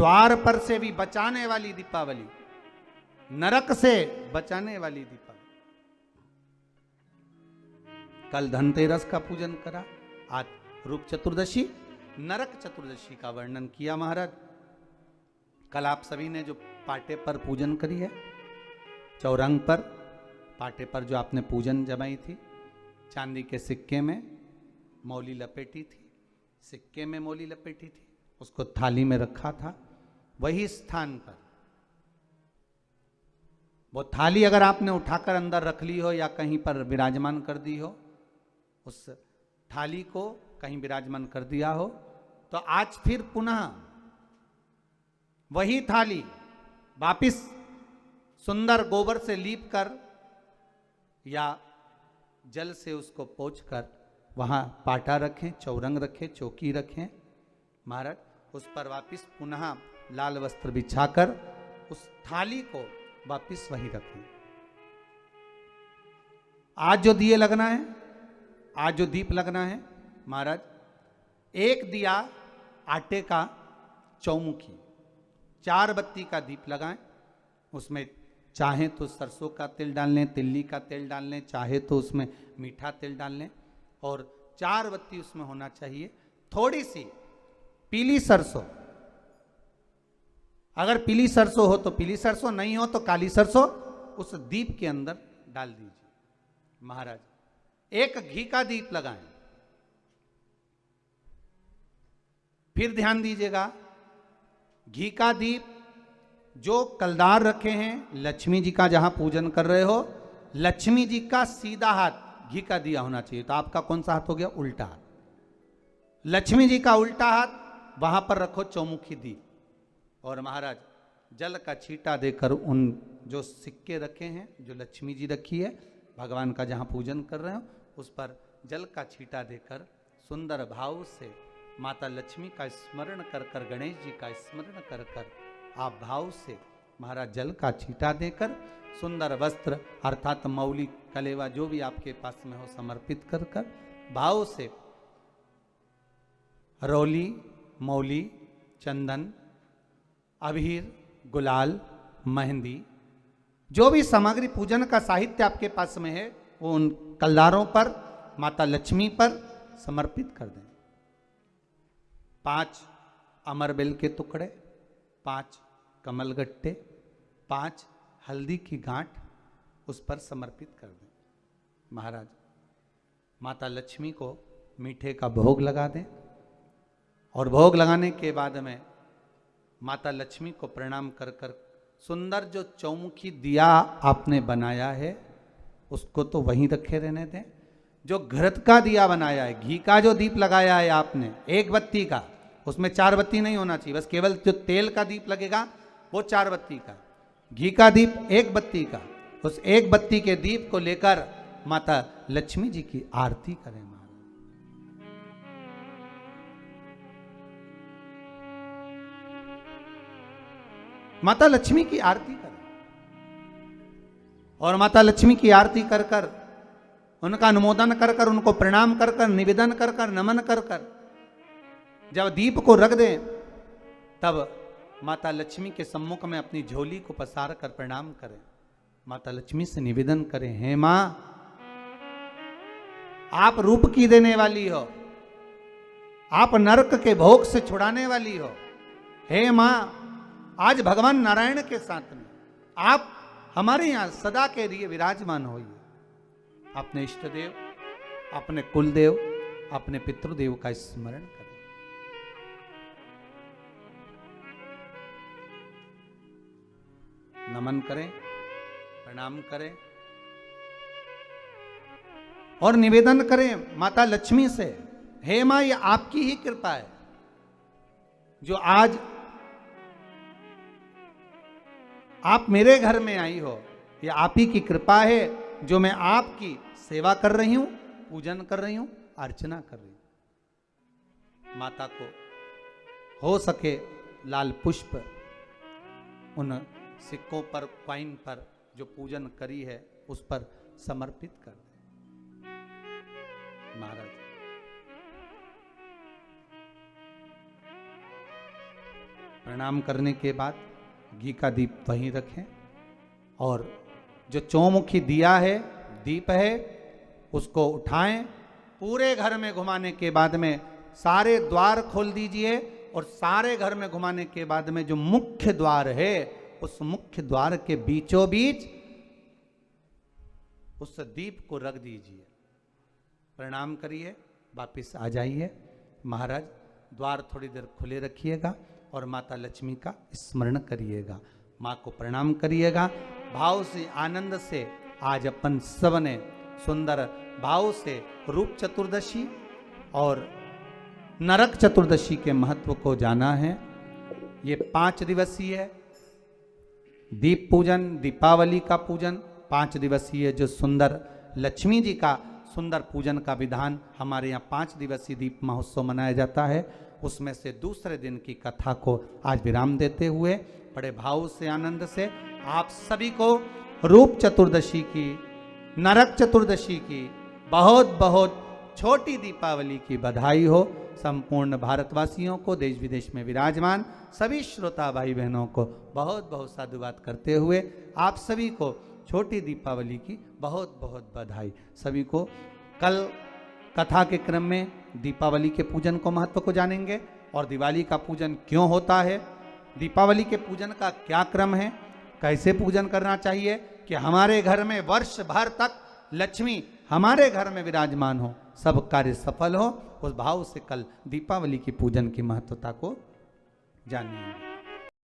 द्वार पर से भी बचाने वाली दीपावली, नरक से बचाने वाली दीपावली। कल धनतेरस का पूजन करा, आज रूप चतुर्दशी, नरक चतुर्दशी का वर्णन किया महाराज। कल आप सभी ने जो पाटे पर पूजन करी है, चौरंग पर पाटे पर जो आपने पूजन जमाई थी, चांदी के सिक्के में मौली लपेटी थी, सिक्के में मौली लपेटी थी, उसको थाली में रखा था, वही स्थान पर वो थाली अगर आपने उठाकर अंदर रख ली हो या कहीं पर विराजमान कर दी हो, उस थाली को कहीं विराजमान कर दिया हो, तो आज फिर पुनः वही थाली वापिस सुंदर गोबर से लीप कर या जल से उसको पोंछ कर वहां पाटा रखें, चौरंग रखें, चौकी रखें महाराज, उस पर वापिस पुनः लाल वस्त्र बिछाकर उस थाली को वापिस वहीं रखें। आज जो दिए लगना है, आज जो दीप लगना है महाराज, एक दिया आटे का चौमुखी, 4 बत्ती का दीप लगाएं, उसमें चाहे तो सरसों का तेल डाल लें, तिल्ली का तेल डाल लें, चाहे तो उसमें मीठा तेल डाल लें, और 4 बत्ती उसमें होना चाहिए। थोड़ी सी पीली सरसों, अगर पीली सरसों हो तो पीली सरसों, नहीं हो तो काली सरसों उस दीप के अंदर डाल दीजिए महाराज। एक घी का दीप लगाएं। फिर ध्यान दीजिएगा, घी का दीप जो कलदार रखे हैं, लक्ष्मी जी का जहां पूजन कर रहे हो, लक्ष्मी जी का सीधा हाथ घी का दिया होना चाहिए। तो आपका कौन सा हाथ हो गया? उल्टा हाथ। लक्ष्मी जी का उल्टा हाथ, वहां पर रखो चौमुखी दीप, और महाराज जल का छींटा देकर उन जो सिक्के रखे हैं, जो लक्ष्मी जी रखी है, भगवान का जहां पूजन कर रहे हो, उस पर जल का छींटा देकर सुंदर भाव से माता लक्ष्मी का स्मरण कर कर, गणेश जी का स्मरण कर कर, आप भाव से महाराज जल का छींटा देकर सुंदर वस्त्र अर्थात मौली, कलेवा जो भी आपके पास में हो समर्पित कर कर भाव से रौली, मौली, चंदन, अबीर, गुलाल, मेहंदी, जो भी सामग्री पूजन का साहित्य आपके पास में है, वो उन कलदारों पर, माता लक्ष्मी पर समर्पित कर दें। 5 अमरबेल के टुकड़े, 5 कमलगट्टे, 5 हल्दी की गांठ उस पर समर्पित कर दें महाराज। माता लक्ष्मी को मीठे का भोग लगा दें, और भोग लगाने के बाद में माता लक्ष्मी को प्रणाम कर कर सुंदर जो चौमुखी दिया आपने बनाया है, उसको तो वहीं रखे रहने दें। जो घृत का दिया बनाया है, घी का जो दीप लगाया है आपने, 1 बत्ती का, उसमें 4 बत्ती नहीं होना चाहिए, बस केवल जो तेल का दीप लगेगा वो 4 बत्ती का, घी का दीप 1 बत्ती का, उस 1 बत्ती के दीप को लेकर माता लक्ष्मी जी की आरती करें महाराज। माता लक्ष्मी की आरती करें, और माता लक्ष्मी की आरती कर कर, उनका अनुमोदन कर कर, उनको प्रणाम कर कर, निवेदन कर कर, नमन कर कर जब दीप को रख दें, तब माता लक्ष्मी के सम्मुख में अपनी झोली को पसार कर प्रणाम करें। माता लक्ष्मी से निवेदन करें, हे मां, आप रूप की देने वाली हो, आप नरक के भोग से छुड़ाने वाली हो। हे मां, आज भगवान नारायण के साथ में आप हमारे यहां सदा के लिए विराजमान होइए। अपने इष्ट देव, अपने कुल देव, अपने पितृदेव का स्मरण करें। नमन करें, प्रणाम करें, और निवेदन करें माता लक्ष्मी से, हे मां, ये आपकी ही कृपा है जो आज आप मेरे घर में आई हो। ये आप ही की कृपा है जो मैं आपकी सेवा कर रही हूं, पूजन कर रही हूं, अर्चना कर रही हूं। माता को हो सके लाल पुष्प उन सिक्कों पर, कॉइन पर जो पूजन करी है उस पर समर्पित कर दें महाराज। प्रणाम करने के बाद घी का दीप वहीं रखें और जो चौमुखी दिया है, दीप है, उसको उठाएं, पूरे घर में घुमाने के बाद में सारे द्वार खोल दीजिए और सारे घर में घुमाने के बाद में जो मुख्य द्वार है उस मुख्य द्वार के बीचों बीच उस दीप को रख दीजिए। प्रणाम करिए, वापिस आ जाइए। महाराज द्वार थोड़ी देर खुले रखिएगा और माता लक्ष्मी का स्मरण करिएगा, माँ को प्रणाम करिएगा। भाव से, आनंद से आज अपन सब ने सुंदर भाव से रूप चतुर्दशी और नरक चतुर्दशी के महत्व को जाना है। ये 5 दिवसीय है दीप पूजन, दीपावली का पूजन 5 दिवसीय जो सुंदर लक्ष्मी जी का सुंदर पूजन का विधान हमारे यहाँ 5 दिवसीय दीप महोत्सव मनाया जाता है। उसमें से दूसरे दिन की कथा को आज विराम देते हुए बड़े भाव से, आनंद से आप सभी को रूप चतुर्दशी की, नरक चतुर्दशी की बहुत बहुत छोटी दीपावली की बधाई हो। संपूर्ण भारतवासियों को, देश विदेश में विराजमान सभी श्रोता भाई बहनों को बहुत बहुत साधुवाद करते हुए आप सभी को छोटी दीपावली की बहुत बहुत बधाई। सभी को कल कथा के क्रम में दीपावली के पूजन को महत्व को जानेंगे और दिवाली का पूजन क्यों होता है, दीपावली के पूजन का क्या क्रम है, कैसे पूजन करना चाहिए कि हमारे घर में वर्ष भर तक लक्ष्मी हमारे घर में विराजमान हो, सब कार्य सफल हो। उस भाव से कल दीपावली की पूजन की महत्वता को जानेंगे।